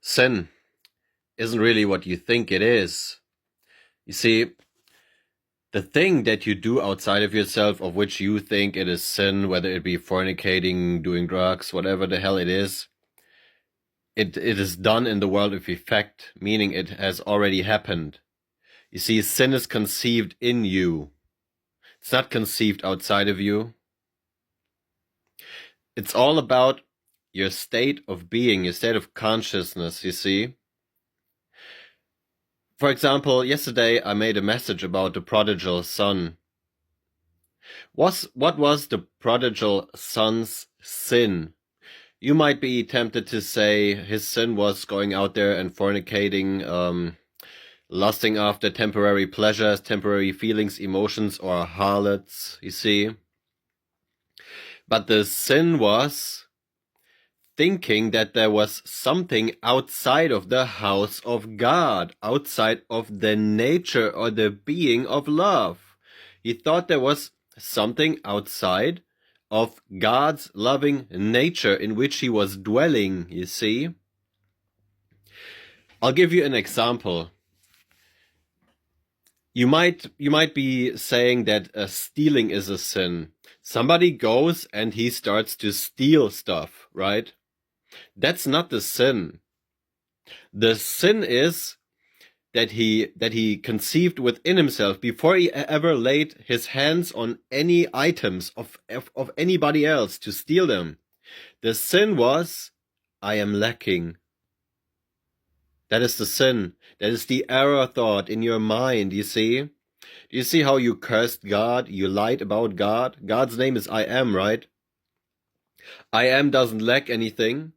Sin isn't really what you think it is. You see, the thing that you do outside of yourself, of which you think it is sin, whether it be fornicating, doing drugs, whatever the hell it is, it is done in the world of effect, meaning it has already happened. You see, sin is conceived in you. It's not conceived outside of you. It's all about your state of being, your state of consciousness, you see. For example, yesterday I made a message about the prodigal son. What was the prodigal son's sin? You might be tempted to say his sin was going out there and fornicating, lusting after temporary pleasures, temporary feelings, emotions, or harlots, you see. But the sin was thinking that there was something outside of the house of God, outside of the nature or the being of love. He thought there was something outside of God's loving nature in which he was dwelling, you see. I'll give you an example. You might be saying that stealing is a sin. Somebody goes and he starts to steal stuff, right? That's not the sin. The sin is that he conceived within himself before he ever laid his hands on any items of anybody else to steal them. The sin was, I am lacking. That is the sin. That is the error thought in your mind, you see? Do you see how you cursed God? You lied about God? God's name is I am, right? I am doesn't lack anything.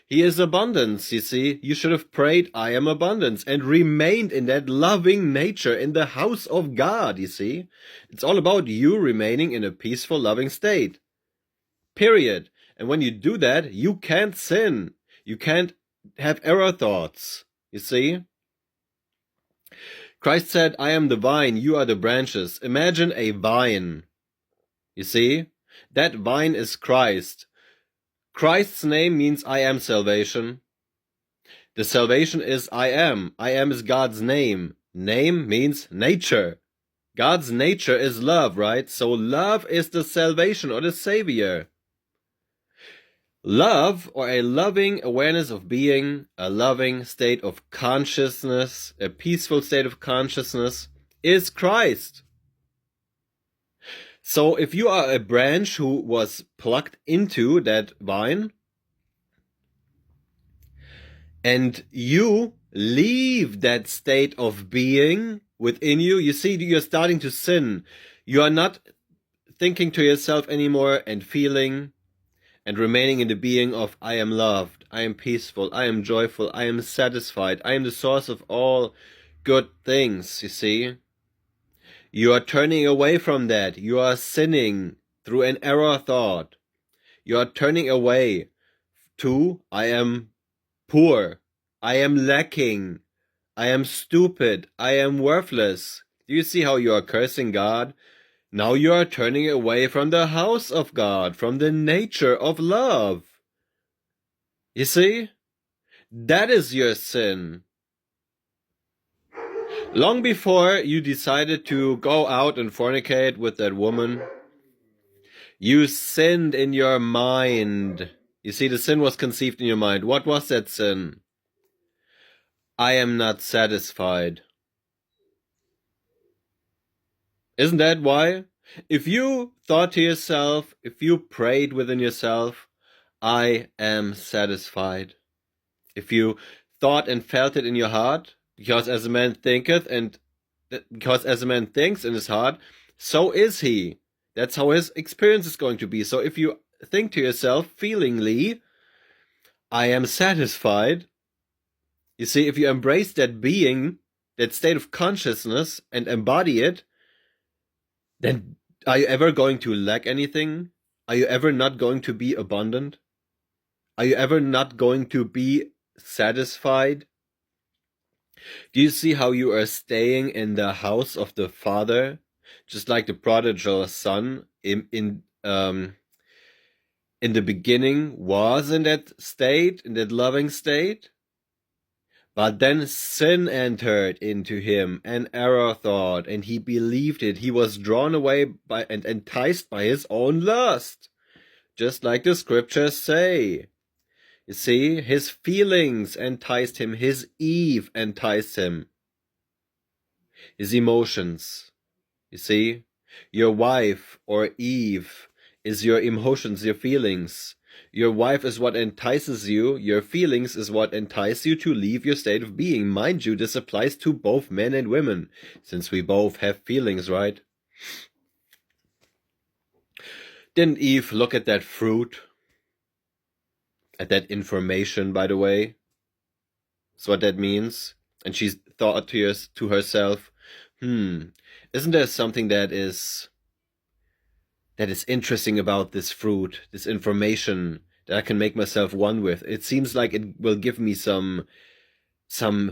He is abundance, you see. You should have prayed, I am abundance, and remained in that loving nature in the house of God, you see. It's all about you remaining in a peaceful, loving state. Period. And when you do that, you can't sin. You can't have error thoughts, you see. Christ said, I am the vine, you are the branches. Imagine a vine, you see. That vine is Christ. Christ's name means I am salvation. The salvation is I am. I am is God's name. Name means nature. God's nature is love, right? So love is the salvation or the savior. Love, or a loving awareness of being, a loving state of consciousness, a peaceful state of consciousness, is Christ. So if you are a branch who was plucked into that vine, and you leave that state of being within you, you see, you're starting to sin. You are not thinking to yourself anymore and feeling and remaining in the being of I am loved, I am peaceful, I am joyful, I am satisfied, I am the source of all good things, you see. You are turning away from that. You are sinning through an error thought. You are turning away to I am poor, I am lacking, I am stupid, I am worthless. Do you see how you are cursing God? Now you are turning away from the house of God, from the nature of love. You see? That is your sin. Long before you decided to go out and fornicate with that woman, you sinned in your mind. You see, the sin was conceived in your mind. What was that sin? I am not satisfied. Isn't that why? If you thought to yourself, if you prayed within yourself, I am satisfied. If you thought and felt it in your heart, because as a man thinketh, and because as a man thinks in his heart, so is he. That's how his experience is going to be. So if you think to yourself feelingly, I am satisfied, you see, if you embrace that being, that state of consciousness, and embody it, then are you ever going to lack anything? Are you ever not going to be abundant? Are you ever not going to be satisfied? Do you see how you are staying in the house of the Father, just like the prodigal son in the beginning was in that state, in that loving state? But then sin entered into him, an error thought, and he believed it. He was drawn away by and enticed by his own lust, just like the scriptures say. You see, his feelings enticed him, his Eve enticed him, his emotions. You see, your wife or Eve is your emotions, your feelings. Your wife is what entices you. Your feelings is what entices you to leave your state of being. Mind you, this applies to both men and women, since we both have feelings, right? Didn't Eve look at that fruit? At that information, by the way? That's what that means. And she thought to herself, isn't there something that is interesting about this fruit, this information that I can make myself one with? It seems like it will give me some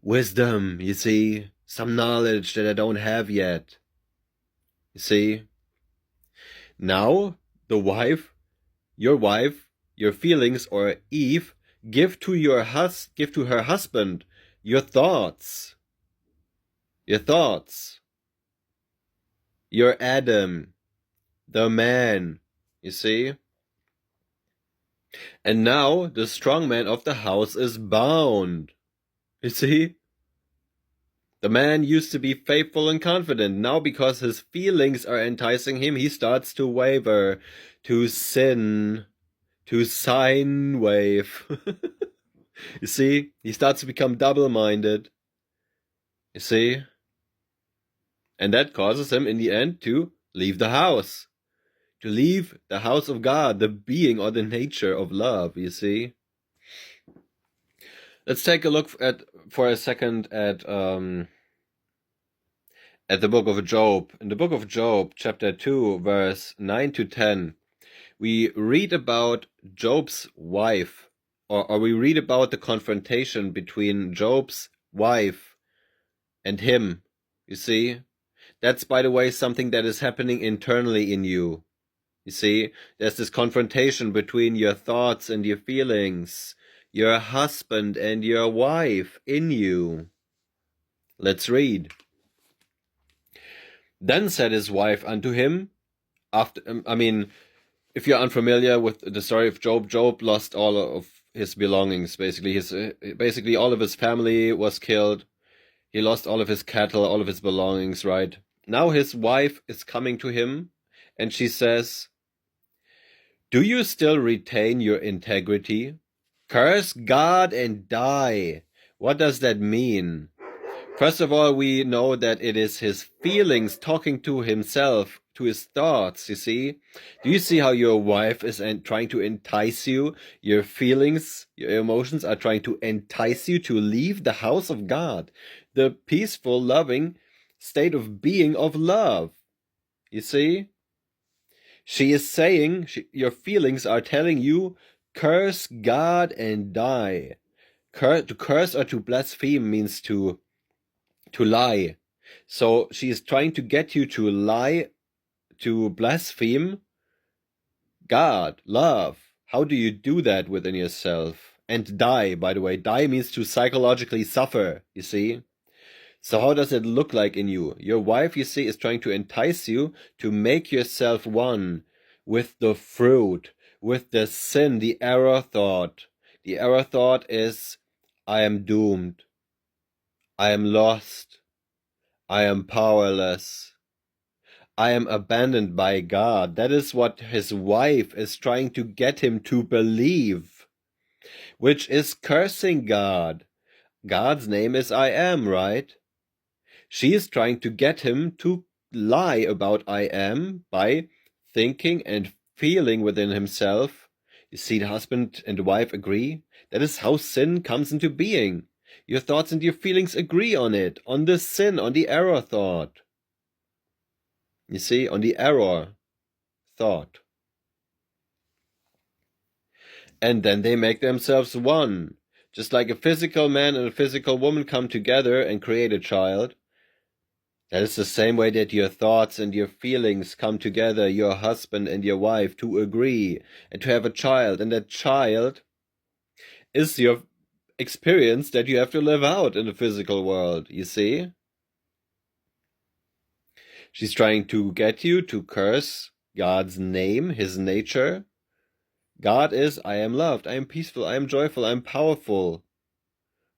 wisdom, you see, some knowledge that I don't have yet. You see? Now, your feelings, or Eve, give to her husband your thoughts. Your Adam, the man, you see? And now the strong man of the house is bound. You see? The man used to be faithful and confident. Now, because his feelings are enticing him, he starts to waver, to sin, to sine wave. You see? He starts to become double-minded. You see? And that causes him, in the end, to leave the house. To leave the house of God, the being or the nature of love, you see? Let's take a look for a second at the book of Job. In the book of Job, chapter 2, verse 9 to 10, we read about Job's wife, or we read about the confrontation between Job's wife and him, you see? That's, by the way, something that is happening internally in you. You see, there's this confrontation between your thoughts and your feelings, your husband and your wife in you. Let's read. Then said his wife unto him, if you're unfamiliar with the story of Job, Job lost all of his belongings, basically all of his family was killed. He lost all of his cattle, all of his belongings, right? Now his wife is coming to him, and she says, do you still retain your integrity? Curse God and die. What does that mean? First of all, we know that it is his feelings talking to himself, to his thoughts, you see? Do you see how your wife is trying to entice you? Your feelings, your emotions are trying to entice you to leave the house of God, the peaceful, loving state of being of love. You see? She is saying, your feelings are telling you, curse God and die. To curse or to blaspheme means to lie. So she is trying to get you to lie, to blaspheme God, love. How do you do that within yourself? And die, by the way. Die means to psychologically suffer, you see? So how does it look like in you? Your wife, you see, is trying to entice you to make yourself one with the fruit, with the sin, the error thought. The error thought is, I am doomed. I am lost. I am powerless. I am abandoned by God. That is what his wife is trying to get him to believe, which is cursing God. God's name is I am, right? She is trying to get him to lie about I am by thinking and feeling within himself. You see, the husband and the wife agree. That is how sin comes into being. Your thoughts and your feelings agree on it, on the sin, on the error thought. You see, on the error thought. And then they make themselves one. Just like a physical man and a physical woman come together and create a child, that is the same way that your thoughts and your feelings come together, your husband and your wife, to agree and to have a child. And that child is your experience that you have to live out in the physical world, you see? She's trying to get you to curse God's name, his nature. God is, I am loved, I am peaceful, I am joyful, I am powerful.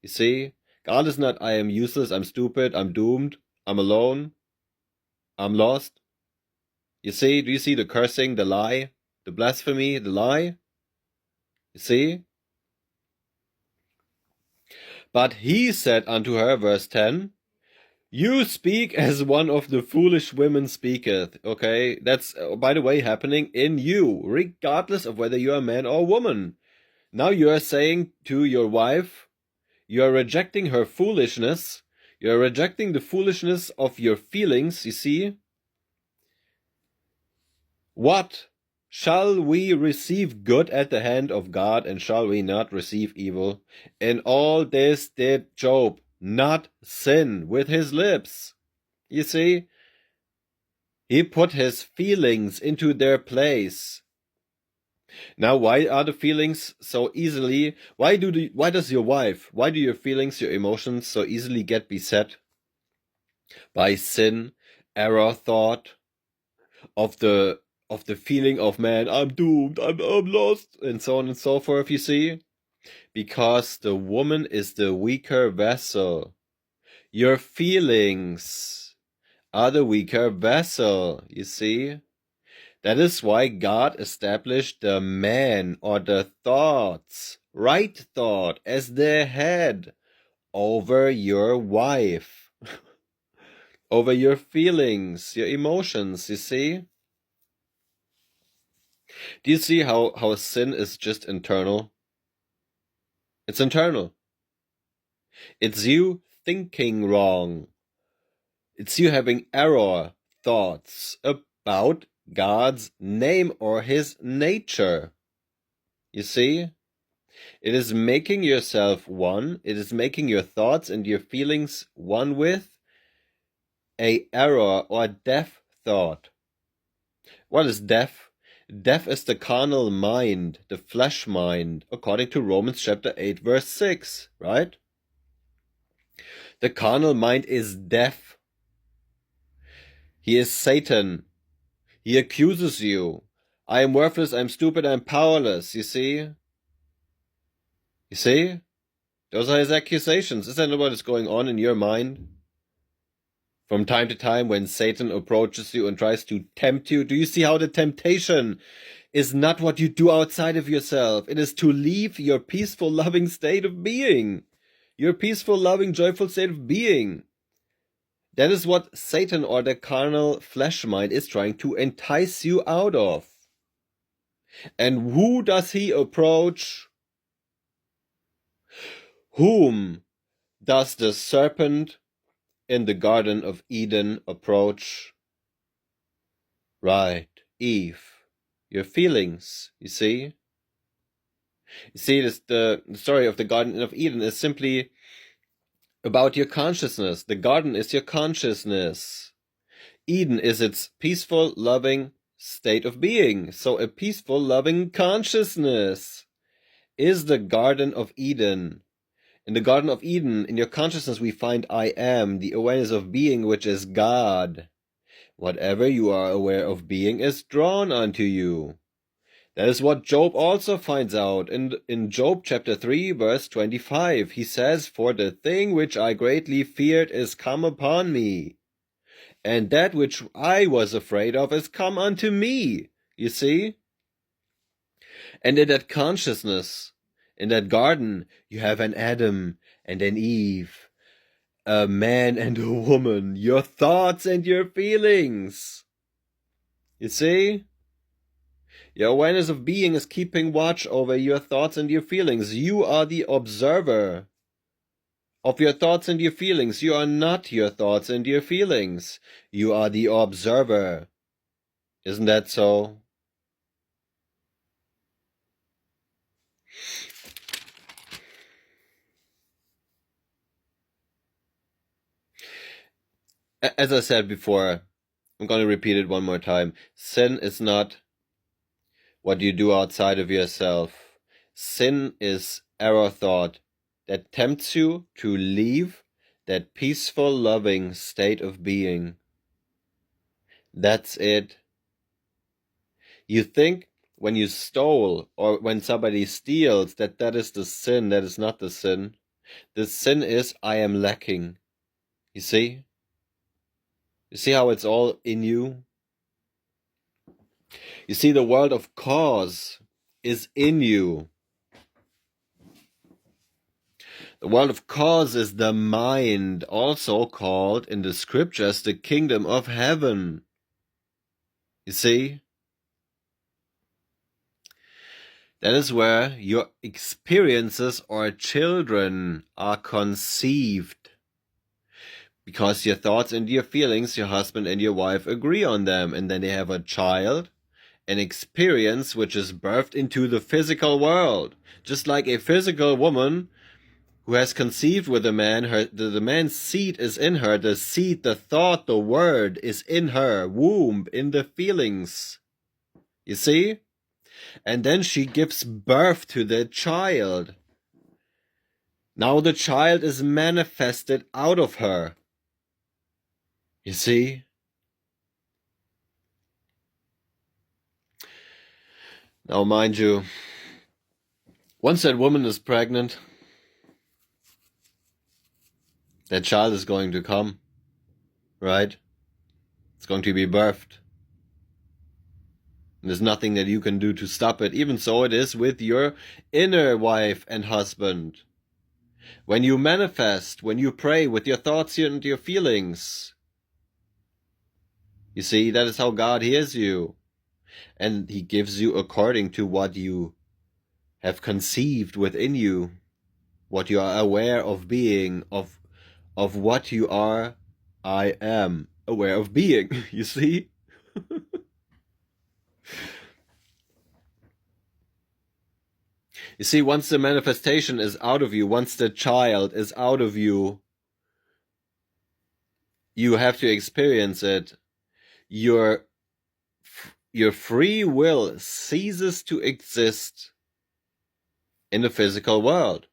You see? God is not, I am useless, I'm stupid, I'm doomed, I'm alone, I'm lost. You see? Do you see the cursing, the lie, the blasphemy, the lie? You see? But he said unto her, verse 10, you speak as one of the foolish women speaketh. Okay, that's, by the way, happening in you, regardless of whether you are a man or a woman. Now you are saying to your wife, you are rejecting her foolishness, you are rejecting the foolishness of your feelings, you see? What? Shall we receive good at the hand of God, and shall we not receive evil? In all this did Job not sin with his lips. You see? He put his feelings into their place. Now, why are the feelings so easily, why do your feelings, your emotions so easily get beset by sin, error, thought, of the feeling of, man, I'm doomed, I'm lost, and so on and so forth, you see? Because the woman is the weaker vessel. Your feelings are the weaker vessel, you see? That is why God established the man, or the thoughts, right thought, as the head over your wife, over your feelings, your emotions, you see? Do you see how sin is just internal? It's internal. It's you thinking wrong. It's you having error thoughts about God's name or his nature. You see? It is making yourself one. It is making your thoughts and your feelings one with a error or deaf thought. What is deaf? Deaf is the carnal mind, the flesh mind, according to Romans chapter 8, verse 6, right? The carnal mind is deaf. He is Satan. He accuses you. I am worthless, I'm stupid, I'm powerless, you see? You see? Those are his accusations. Is that not what is going on in your mind? From time to time when Satan approaches you and tries to tempt you, do you see how the temptation is not what you do outside of yourself? It is to leave your peaceful, loving state of being. Your peaceful, loving, joyful state of being. That is what Satan, or the carnal flesh mind, is trying to entice you out of. And who does he approach? Whom does the serpent in the Garden of Eden approach? Right, Eve. Your feelings, you see? You see, the story of the Garden of Eden is simply about your consciousness. The garden is your consciousness. Eden is its peaceful, loving state of being. So a peaceful, loving consciousness is the Garden of Eden. In the Garden of Eden, in your consciousness, we find I am, the awareness of being, which is God. Whatever you are aware of being is drawn unto you. That is what Job also finds out. In Job chapter 3, verse 25, he says, for the thing which I greatly feared is come upon me, and that which I was afraid of is come unto me. You see? And in that consciousness, in that garden, you have an Adam and an Eve, a man and a woman, your thoughts and your feelings. You see? Your awareness of being is keeping watch over your thoughts and your feelings. You are the observer of your thoughts and your feelings. You are not your thoughts and your feelings. You are the observer. Isn't that so? As I said before, I'm going to repeat it one more time. Sin is not what you do outside of yourself. Sin is error thought that tempts you to leave that peaceful, loving state of being. That's it. You think when you stole or when somebody steals that is the sin. That is not the sin. The sin is I am lacking. You see? You see how it's all in you? You see, the world of cause is in you. The world of cause is the mind, also called in the scriptures the kingdom of heaven. You see? That is where your experiences or children are conceived. Because your thoughts and your feelings, your husband and your wife agree on them, and then they have a child, an experience which is birthed into the physical world. Just like a physical woman who has conceived with a man, the man's seed is in her, the seed, the thought, the word is in her womb, in the feelings. You see? And then she gives birth to the child. Now the child is manifested out of her. You see? Now, mind you, once that woman is pregnant, that child is going to come, right? It's going to be birthed. And there's nothing that you can do to stop it. Even so it is with your inner wife and husband. When you manifest, when you pray with your thoughts and your feelings, you see, that is how God hears you. And He gives you according to what you have conceived within you, what you are aware of being, of what you are. I am aware of being, you see? You see, once the manifestation is out of you, once the child is out of you, you have to experience it. Your free will ceases to exist in the physical world.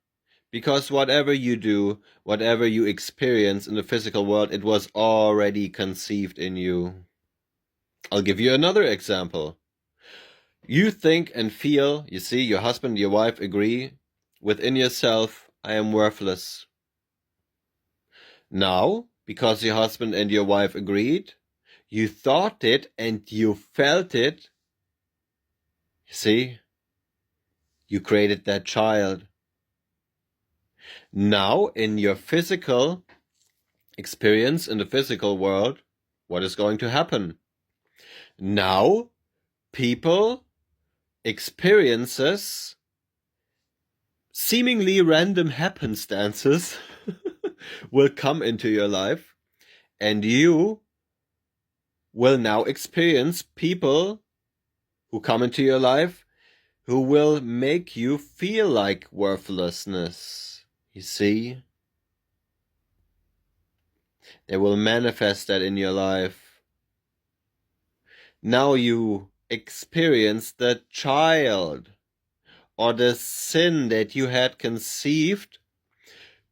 Because whatever you do, whatever you experience in the physical world, it was already conceived in you. I'll give you another example. You think and feel, you see, your husband and your wife agree within yourself, I am worthless. Now, because your husband and your wife agreed, you thought it and you felt it. You see, you created that child. Now, in your physical experience in the physical world, what is going to happen? Now, people, experiences, seemingly random happenstances will come into your life, and you will now experience people who come into your life who will make you feel like worthlessness. You see? They will manifest that in your life. Now you experience the child or the sin that you had conceived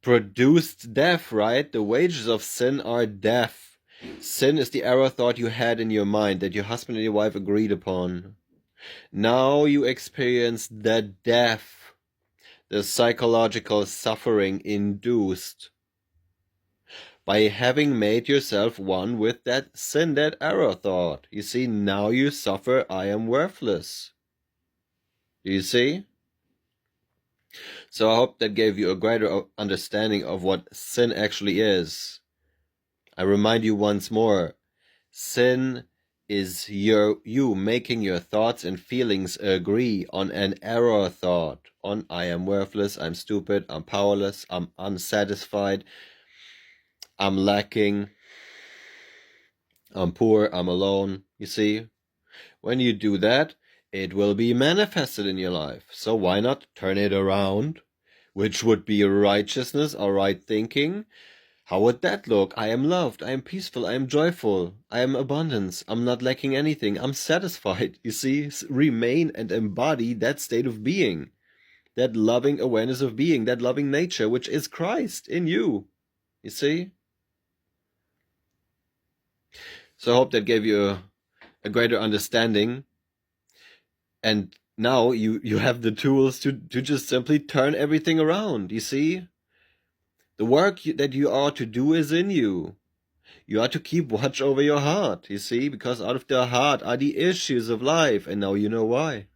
produced death, right? The wages of sin are death. Sin is the error thought you had in your mind that your husband and your wife agreed upon. Now you experience the death, the psychological suffering induced by having made yourself one with that sin, that error thought. You see, now you suffer, I am worthless. Do you see? So I hope that gave you a greater understanding of what sin actually is. I remind you once more, sin is you making your thoughts and feelings agree on an error thought, on I am worthless, I'm stupid, I'm powerless, I'm unsatisfied, I'm lacking, I'm poor, I'm alone. You see, when you do that, it will be manifested in your life. So why not turn it around, which would be righteousness or right thinking? How would that look? I am loved, I am peaceful, I am joyful, I am abundance, I'm not lacking anything, I'm satisfied. You see, remain and embody that state of being. that loving awareness of being, that loving nature, which is Christ in you. You see? So I hope that gave you a greater understanding. And now you have the tools to just simply turn everything around. You see? The work that you are to do is in you. You are to keep watch over your heart, you see? Because out of the heart are the issues of life. And now you know why.